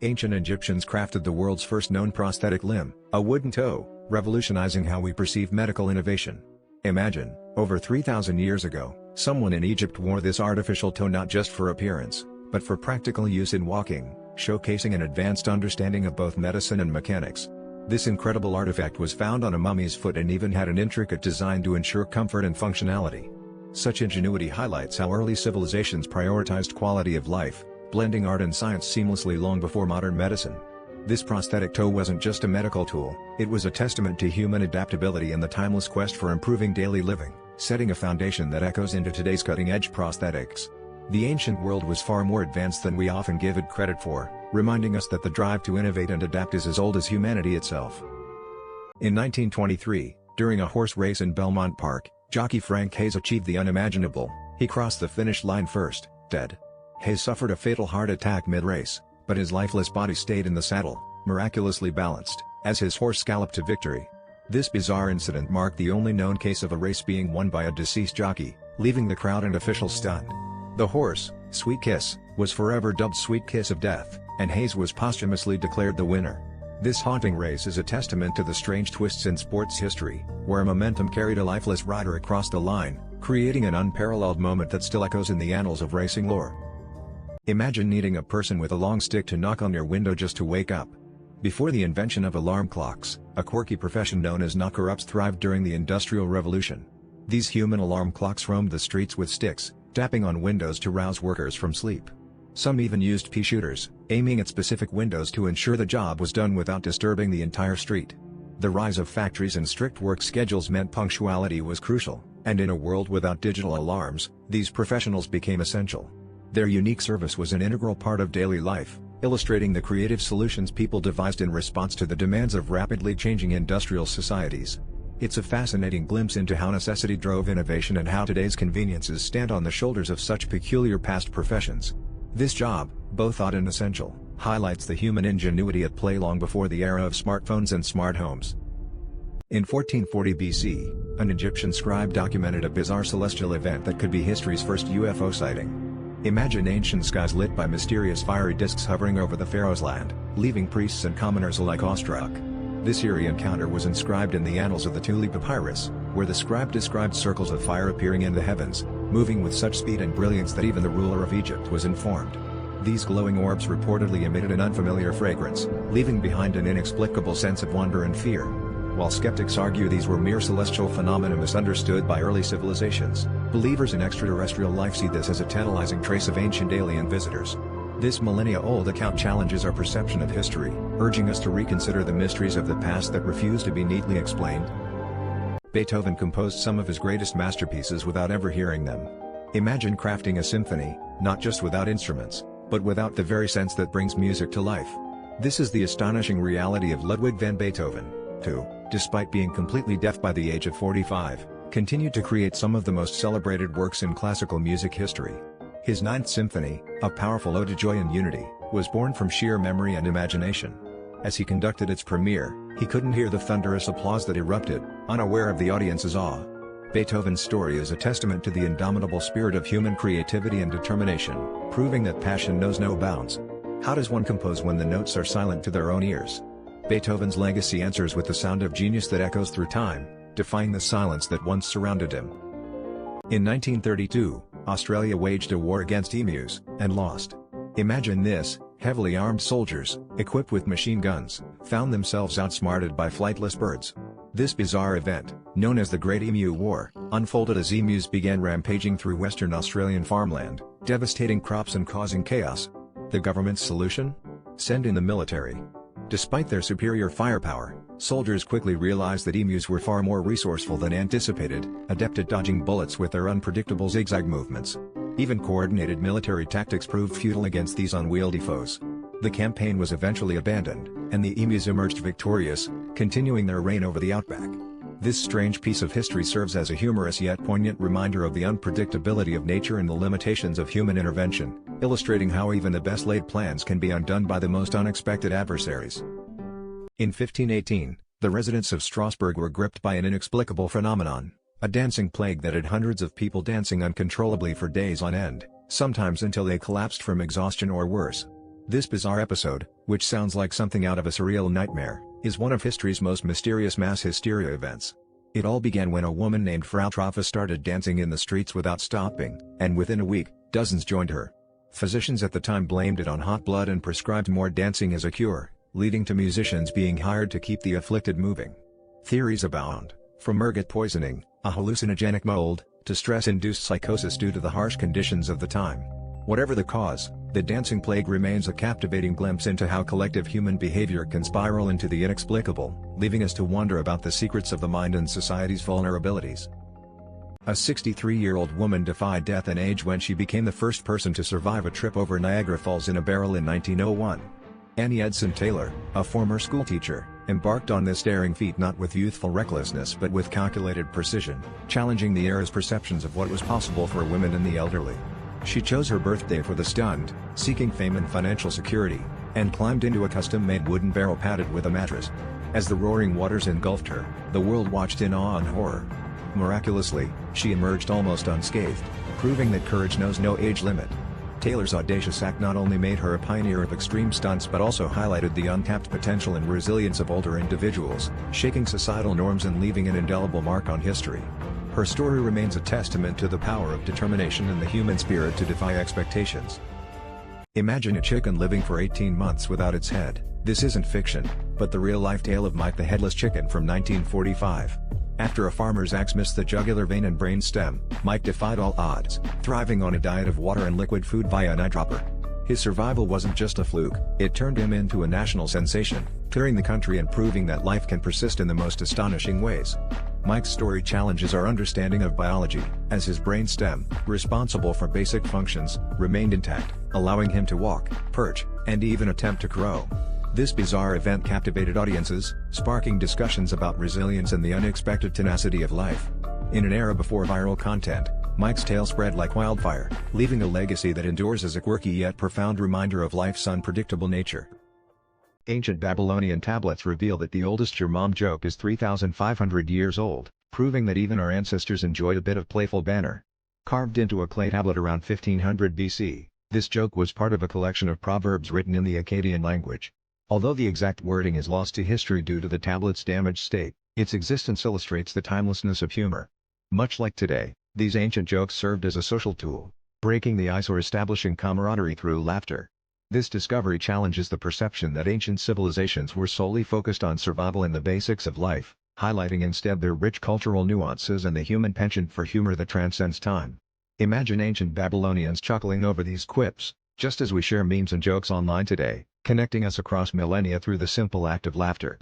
Ancient Egyptians crafted the world's first known prosthetic limb, a wooden toe, revolutionizing how we perceive medical innovation. Imagine, over 3,000 years ago, someone in Egypt wore this artificial toe not just for appearance, but for practical use in walking, showcasing an advanced understanding of both medicine and mechanics. This incredible artifact was found on a mummy's foot and even had an intricate design to ensure comfort and functionality. Such ingenuity highlights how early civilizations prioritized quality of life, blending art and science seamlessly long before modern medicine. This prosthetic toe wasn't just a medical tool, it was a testament to human adaptability and the timeless quest for improving daily living, setting a foundation that echoes into today's cutting-edge prosthetics. The ancient world was far more advanced than we often give it credit for, reminding us that the drive to innovate and adapt is as old as humanity itself. In 1923, during a horse race in Belmont Park, jockey Frank Hayes achieved the unimaginable. He crossed the finish line first, dead. Hayes suffered a fatal heart attack mid-race, but his lifeless body stayed in the saddle, miraculously balanced, as his horse galloped to victory. This bizarre incident marked the only known case of a race being won by a deceased jockey, leaving the crowd and officials stunned. The horse, Sweet Kiss, was forever dubbed Sweet Kiss of Death, and Hayes was posthumously declared the winner. This haunting race is a testament to the strange twists in sports history, where momentum carried a lifeless rider across the line, creating an unparalleled moment that still echoes in the annals of racing lore. Imagine needing a person with a long stick to knock on your window just to wake up. Before the invention of alarm clocks, a quirky profession known as knocker-ups thrived during the Industrial Revolution. These human alarm clocks roamed the streets with sticks, tapping on windows to rouse workers from sleep. Some even used pea shooters, aiming at specific windows to ensure the job was done without disturbing the entire street. The rise of factories and strict work schedules meant punctuality was crucial, and in a world without digital alarms, these professionals became essential. Their unique service was an integral part of daily life, illustrating the creative solutions people devised in response to the demands of rapidly changing industrial societies. It's a fascinating glimpse into how necessity drove innovation and how today's conveniences stand on the shoulders of such peculiar past professions. This job, both odd and essential, highlights the human ingenuity at play long before the era of smartphones and smart homes. In 1440 BC, an Egyptian scribe documented a bizarre celestial event that could be history's first UFO sighting. Imagine ancient skies lit by mysterious fiery disks hovering over the pharaoh's land, leaving priests and commoners alike awestruck. This eerie encounter was inscribed in the annals of the Thule Papyrus, where the scribe described circles of fire appearing in the heavens, moving with such speed and brilliance that even the ruler of Egypt was informed. These glowing orbs reportedly emitted an unfamiliar fragrance, leaving behind an inexplicable sense of wonder and fear. While skeptics argue these were mere celestial phenomena misunderstood by early civilizations, believers in extraterrestrial life see this as a tantalizing trace of ancient alien visitors. This millennia-old account challenges our perception of history, urging us to reconsider the mysteries of the past that refuse to be neatly explained. Beethoven composed some of his greatest masterpieces without ever hearing them. Imagine crafting a symphony, not just without instruments, but without the very sense that brings music to life. This is the astonishing reality of Ludwig van Beethoven, who, despite being completely deaf by the age of 45, continued to create some of the most celebrated works in classical music history. His Ninth Symphony, a powerful ode to joy and unity, was born from sheer memory and imagination. As he conducted its premiere, he couldn't hear the thunderous applause that erupted, unaware of the audience's awe. Beethoven's story is a testament to the indomitable spirit of human creativity and determination, proving that passion knows no bounds. How does one compose when the notes are silent to their own ears? Beethoven's legacy answers with the sound of genius that echoes through time, defying the silence that once surrounded him. In 1932, Australia waged a war against emus, and lost. Imagine this: heavily armed soldiers, equipped with machine guns, found themselves outsmarted by flightless birds. This bizarre event, known as the Great Emu War, unfolded as emus began rampaging through Western Australian farmland, devastating crops and causing chaos. The government's solution? Send in the military. Despite their superior firepower, soldiers quickly realized that emus were far more resourceful than anticipated, adept at dodging bullets with their unpredictable zigzag movements. Even coordinated military tactics proved futile against these unwieldy foes. The campaign was eventually abandoned, and the emus emerged victorious, continuing their reign over the outback. This strange piece of history serves as a humorous yet poignant reminder of the unpredictability of nature and the limitations of human intervention, illustrating how even the best-laid plans can be undone by the most unexpected adversaries. In 1518, the residents of Strasbourg were gripped by an inexplicable phenomenon, a dancing plague that had hundreds of people dancing uncontrollably for days on end, sometimes until they collapsed from exhaustion or worse. This bizarre episode, which sounds like something out of a surreal nightmare, is one of history's most mysterious mass hysteria events. It all began when a woman named Frau Troffa started dancing in the streets without stopping, and within a week, dozens joined her. Physicians at the time blamed it on hot blood and prescribed more dancing as a cure, leading to musicians being hired to keep the afflicted moving. Theories abound, from ergot poisoning, a hallucinogenic mold, to stress-induced psychosis due to the harsh conditions of the time. Whatever the cause, the dancing plague remains a captivating glimpse into how collective human behavior can spiral into the inexplicable, leaving us to wonder about the secrets of the mind and society's vulnerabilities. A 63-year-old woman defied death and age when she became the first person to survive a trip over Niagara Falls in a barrel in 1901. Annie Edson Taylor, a former schoolteacher, embarked on this daring feat not with youthful recklessness but with calculated precision, challenging the era's perceptions of what was possible for women and the elderly. She chose her birthday for the stunt, seeking fame and financial security, and climbed into a custom-made wooden barrel padded with a mattress. As the roaring waters engulfed her, the world watched in awe and horror. Miraculously, she emerged almost unscathed, proving that courage knows no age limit. Taylor's audacious act not only made her a pioneer of extreme stunts but also highlighted the untapped potential and resilience of older individuals, shaking societal norms and leaving an indelible mark on history. Her story remains a testament to the power of determination and the human spirit to defy expectations. Imagine a chicken living for 18 months without its head. This isn't fiction, but the real-life tale of Mike the Headless Chicken from 1945. After a farmer's axe missed the jugular vein and brain stem, Mike defied all odds, thriving on a diet of water and liquid food via an eyedropper. His survival wasn't just a fluke, it turned him into a national sensation, touring the country and proving that life can persist in the most astonishing ways. Mike's story challenges our understanding of biology, as his brain stem, responsible for basic functions, remained intact, allowing him to walk, perch, and even attempt to crow. This bizarre event captivated audiences, sparking discussions about resilience and the unexpected tenacity of life. In an era before viral content, Mike's tale spread like wildfire, leaving a legacy that endures as a quirky yet profound reminder of life's unpredictable nature. Ancient Babylonian tablets reveal that the oldest "your mom" joke is 3,500 years old, proving that even our ancestors enjoyed a bit of playful banter. Carved into a clay tablet around 1500 BC, this joke was part of a collection of proverbs written in the Akkadian language. Although the exact wording is lost to history due to the tablet's damaged state, its existence illustrates the timelessness of humor. Much like today, these ancient jokes served as a social tool, breaking the ice or establishing camaraderie through laughter. This discovery challenges the perception that ancient civilizations were solely focused on survival and the basics of life, highlighting instead their rich cultural nuances and the human penchant for humor that transcends time. Imagine ancient Babylonians chuckling over these quips, just as we share memes and jokes online today, connecting us across millennia through the simple act of laughter.